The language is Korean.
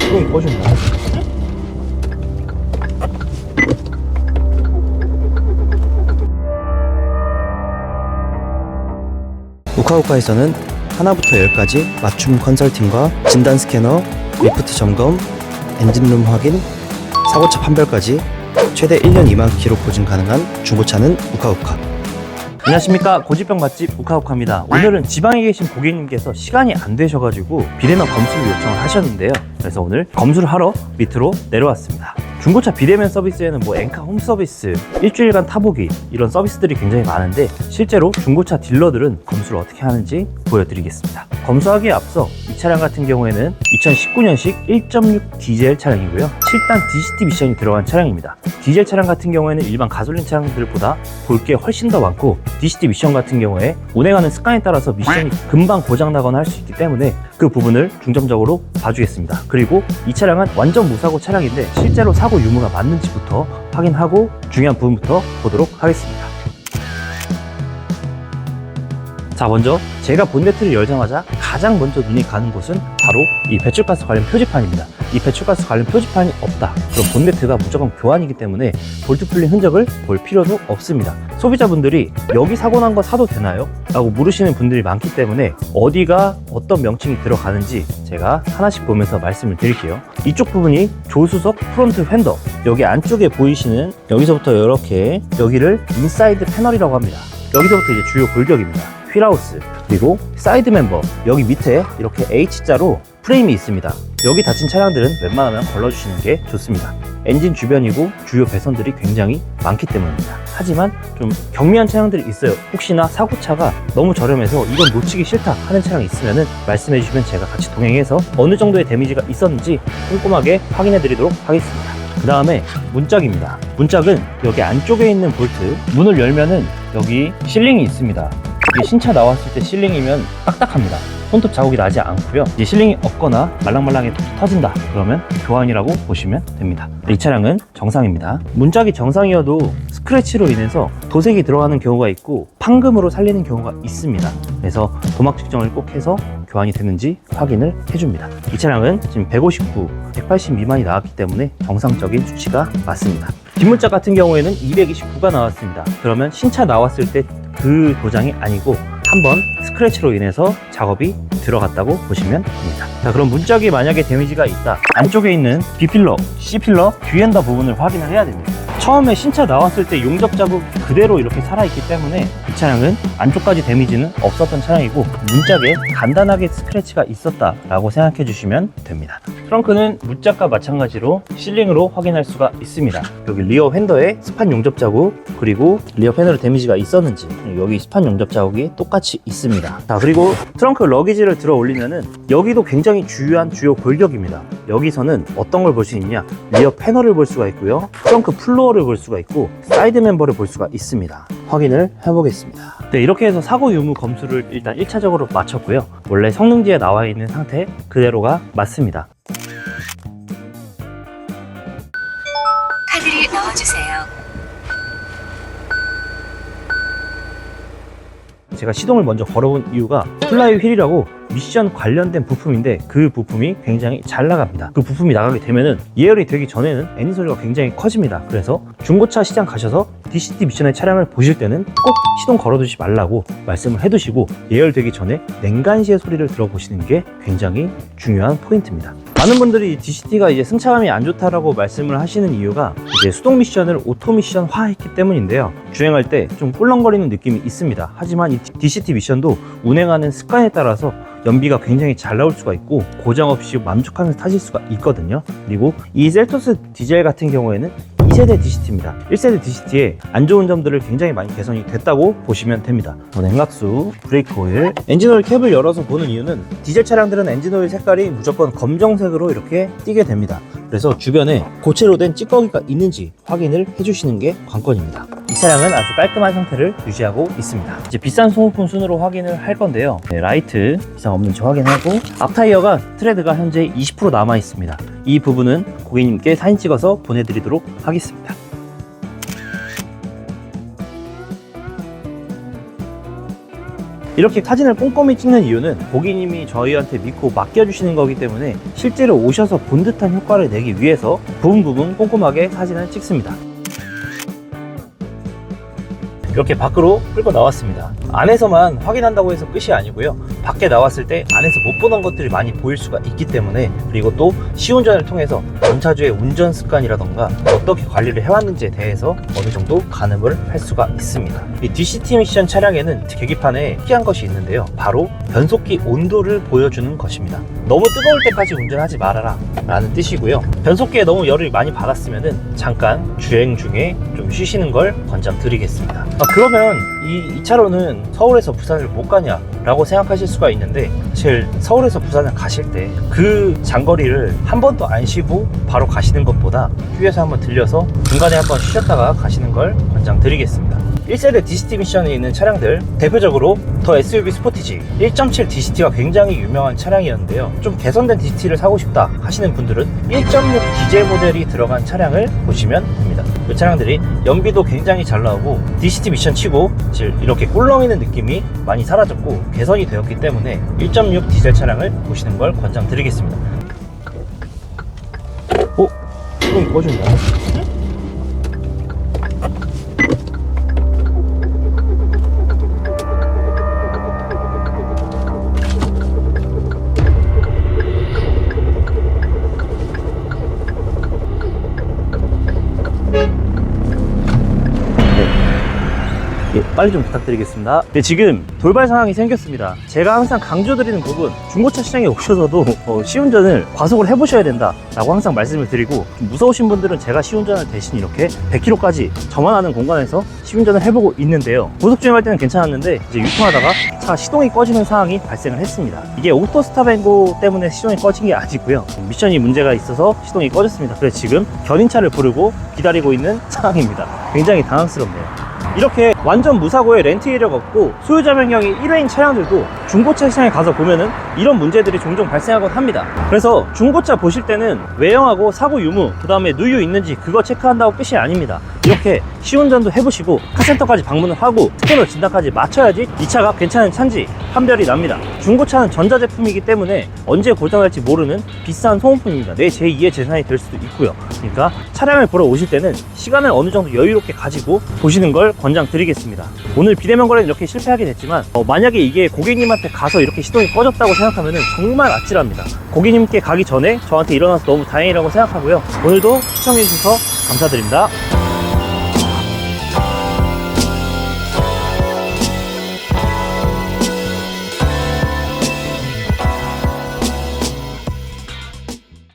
시동이 꺼졌나? 우카우카에서는 하나부터 10까지 맞춤 컨설팅과 진단 스캐너, 리프트 점검, 엔진룸 확인, 사고차 판별까지 최대 1년 미만 기록 보증 가능한 중고차는 우카우카. 안녕하십니까, 고질병 맛집 우카우카입니다. 오늘은 지방에 계신 고객님께서 시간이 안 되셔가지고 비대면 검수를 요청을 하셨는데요. 그래서 오늘 검수를 하러 밑으로 내려왔습니다. 중고차 비대면 서비스에는 엔카 홈 서비스, 일주일간 타보기 이런 서비스들이 굉장히 많은데 실제로 중고차 딜러들은 검수를 어떻게 하는지 보여드리겠습니다. 검수하기에 앞서 이 차량 같은 경우에는 2019년식 1.6 디젤 차량이고요. 7단 DCT 미션이 들어간 차량입니다. 디젤 차량 같은 경우에는 일반 가솔린 차량들보다 볼 게 훨씬 더 많고, DCT 미션 같은 경우에 운행하는 습관에 따라서 미션이 금방 고장나거나 할 수 있기 때문에 그 부분을 중점적으로 봐주겠습니다. 그리고 이 차량은 완전 무사고 차량인데 실제로 사고 유무가 맞는지부터 확인하고 중요한 부분부터 보도록 하겠습니다. 자, 먼저 제가 본네트를 열자마자 가장 먼저 눈이 가는 곳은 바로 이 배출가스 관련 표지판입니다. 이 배출가스 관련 표지판이 없다, 그럼 본네트가 무조건 교환이기 때문에 볼트 풀린 흔적을 볼 필요도 없습니다. 소비자분들이 여기 사고 난 거 사도 되나요? 라고 물으시는 분들이 많기 때문에 어디가 어떤 명칭이 들어가는지 제가 하나씩 보면서 말씀을 드릴게요. 이쪽 부분이 조수석 프론트 휀더, 여기 안쪽에 보이시는 여기서부터 이렇게 여기를 인사이드 패널이라고 합니다. 여기서부터 이제 주요 골격입니다. 휠하우스, 그리고 사이드 멤버, 여기 밑에 이렇게 H자로 프레임이 있습니다. 여기 다친 차량들은 웬만하면 걸러주시는 게 좋습니다. 엔진 주변이고 주요 배선들이 굉장히 많기 때문입니다. 하지만 좀 경미한 차량들이 있어요. 혹시나 사고차가 너무 저렴해서 이건 놓치기 싫다 하는 차량이 있으면 말씀해 주시면 제가 같이 동행해서 어느 정도의 데미지가 있었는지 꼼꼼하게 확인해 드리도록 하겠습니다. 그 다음에 문짝입니다. 문짝은 여기 안쪽에 있는 볼트, 문을 열면은 여기 실링이 있습니다. 이게 신차 나왔을 때 실링이면 딱딱합니다. 손톱 자국이 나지 않고요. 이제 실링이 없거나 말랑말랑해 터진다, 그러면 교환이라고 보시면 됩니다. 이 차량은 정상입니다. 문짝이 정상이어도 스크래치로 인해서 도색이 들어가는 경우가 있고 판금으로 살리는 경우가 있습니다. 그래서 도막 측정을 꼭 해서 교환이 됐는지 확인을 해줍니다. 이 차량은 지금 159, 180 미만이 나왔기 때문에 정상적인 수치가 맞습니다. 뒷문짝 같은 경우에는 229가 나왔습니다. 그러면 신차 나왔을 때 그 도장이 아니고 한번 스크래치로 인해서 작업이 들어갔다고 보시면 됩니다. 자, 그럼 문짝이 만약에 데미지가 있다, 안쪽에 있는 B필러, C필러, 뒤엔더 부분을 확인을 해야 됩니다. 처음에 신차 나왔을 때 용접 자국 그대로 이렇게 살아있기 때문에 이 차량은 안쪽까지 데미지는 없었던 차량이고 문짝에 간단하게 스크래치가 있었다라고 생각해 주시면 됩니다. 트렁크는 문짝과 마찬가지로 실링으로 확인할 수가 있습니다. 여기 리어 휀더에 스판 용접 자국, 그리고 리어 패널에 데미지가 있었는지, 여기 스판 용접 자국이 똑같이 있습니다. 자, 그리고 트렁크 러기지를 들어 올리면은 여기도 굉장히 주요한 주요 골격입니다. 여기서는 어떤 걸 볼 수 있냐, 리어 패널을 볼 수가 있고요, 트렁크 플로어를 볼 수가 있고 사이드 멤버를 볼 수가 있습니다. 확인을 해보겠습니다. 네, 이렇게 해서 사고 유무 검수를 일단 1차적으로 마쳤고요. 원래 성능지에 나와 있는 상태 그대로가 맞습니다. 카드를 넣어주세요. 제가 시동을 먼저 걸어본 이유가 플라이 휠이라고 미션 관련된 부품인데 그 부품이 굉장히 잘 나갑니다. 그 부품이 나가게 되면은 예열이 되기 전에는 엔진 소리가 굉장히 커집니다. 그래서 중고차 시장 가셔서 DCT 미션의 차량을 보실 때는 꼭 시동 걸어두지 말라고 말씀을 해두시고 예열되기 전에 냉간시의 소리를 들어보시는 게 굉장히 중요한 포인트입니다. 많은 분들이 DCT가 이제 승차감이 안 좋다라고 말씀을 하시는 이유가 이제 수동 미션을 오토 미션화 했기 때문인데요. 주행할 때 좀 꿀렁거리는 느낌이 있습니다. 하지만 이 DCT 미션도 운행하는 습관에 따라서 연비가 굉장히 잘 나올 수가 있고 고장 없이 만족하면서 타실 수가 있거든요. 그리고 이 셀토스 디젤 같은 경우에는 2세대 DCT입니다. 1세대 DCT의 안 좋은 점들을 굉장히 많이 개선이 됐다고 보시면 됩니다. 냉각수, 브레이크 오일, 엔진오일 캡을 열어서 보는 이유는 디젤 차량들은 엔진오일 색깔이 무조건 검정색으로 이렇게 띄게 됩니다. 그래서 주변에 고체로 된 찌꺼기가 있는지 확인을 해주시는 게 관건입니다. 이 차량은 아주 깔끔한 상태를 유지하고 있습니다. 이제 비싼 소모품 순으로 확인을 할 건데요. 네, 라이트 이상 없는지 확인하고 앞 타이어가 트레드가 현재 20% 남아 있습니다. 이 부분은 고객님께 사진 찍어서 보내드리도록 하겠습니다. 이렇게 사진을 꼼꼼히 찍는 이유는 고객님이 저희한테 믿고 맡겨주시는 거기 때문에 실제로 오셔서 본 듯한 효과를 내기 위해서 부분 꼼꼼하게 사진을 찍습니다. 이렇게 밖으로 끌고 나왔습니다. 안에서만 확인한다고 해서 끝이 아니고요. 밖에 나왔을 때 안에서 못 보던 것들이 많이 보일 수가 있기 때문에, 그리고 또 시운전을 통해서 전차주의 운전 습관이라던가 어떻게 관리를 해왔는지에 대해서 어느 정도 가늠을 할 수가 있습니다. 이 DCT 미션 차량에는 계기판에 특이한 것이 있는데요. 바로 변속기 온도를 보여주는 것입니다. 너무 뜨거울 때까지 운전하지 말아라 라는 뜻이고요. 변속기에 너무 열을 많이 받았으면 잠깐 주행 중에 좀 쉬시는 걸 권장드리겠습니다. 그러면 이 차로는 서울에서 부산을 못 가냐 라고 생각하실 수가 있는데, 사실 서울에서 부산을 가실 때 그 장거리를 한 번도 안 쉬고 바로 가시는 것보다 휴게소 한번 들려서 중간에 한번 쉬셨다가 가시는 걸 권장드리겠습니다. 1세대 DCT 미션에 있는 차량들, 대표적으로 더 SUV 스포티지 1.7 DCT가 굉장히 유명한 차량이었는데요. 좀 개선된 DCT를 사고 싶다 하시는 분들은 1.6 디젤 모델이 들어간 차량을 보시면 됩니다. 그 차량들이 연비도 굉장히 잘 나오고 DCT 미션 치고 이렇게 꿀렁이는 느낌이 많이 사라졌고 개선이 되었기 때문에 1.6 디젤 차량을 보시는 걸 권장드리겠습니다. 시동이 꺼진다. 빨리 좀 부탁드리겠습니다. 네, 지금 돌발 상황이 생겼습니다. 제가 항상 강조드리는 부분, 중고차 시장에 오셔서도 시운전을 과속을 해보셔야 된다 라고 항상 말씀을 드리고, 좀 무서우신 분들은 제가 시운전을 대신 이렇게 100km까지 저만하는 공간에서 시운전을 해보고 있는데요. 고속 주행할 때는 괜찮았는데 이제 유턴하다가 차가 시동이 꺼지는 상황이 발생을 했습니다. 이게 오토 스탑앤고 때문에 시동이 꺼진 게 아니고요, 미션이 문제가 있어서 시동이 꺼졌습니다. 그래서 지금 견인차를 부르고 기다리고 있는 상황입니다. 굉장히 당황스럽네요. 이렇게 완전 무사고에 렌트 이력 없고 소유자 변경이 1회인 차량들도 중고차 시장에 가서 보면은 이런 문제들이 종종 발생하곤 합니다. 그래서 중고차 보실 때는 외형하고 사고 유무, 그 다음에 누유 있는지 그거 체크한다고 끝이 아닙니다. 이렇게 시운전도 해보시고 카센터까지 방문을 하고 스캐너 진단까지 맞춰야지 이 차가 괜찮은 차인지 판별이 납니다. 중고차는 전자제품이기 때문에 언제 고장날지 모르는 비싼 소모품입니다. 내 제2의 재산이 될 수도 있고요. 그러니까 차량을 보러 오실 때는 시간을 어느 정도 여유롭게 가지고 보시는 걸 권장드리겠습니다. 오늘 비대면 거래는 이렇게 실패하게 됐지만 만약에 이게 고객님한테 가서 이렇게 시동이 꺼졌다고 생각하면 정말 아찔합니다. 고객님께 가기 전에 저한테 일어나서 너무 다행이라고 생각하고요. 오늘도 시청해주셔서 감사드립니다.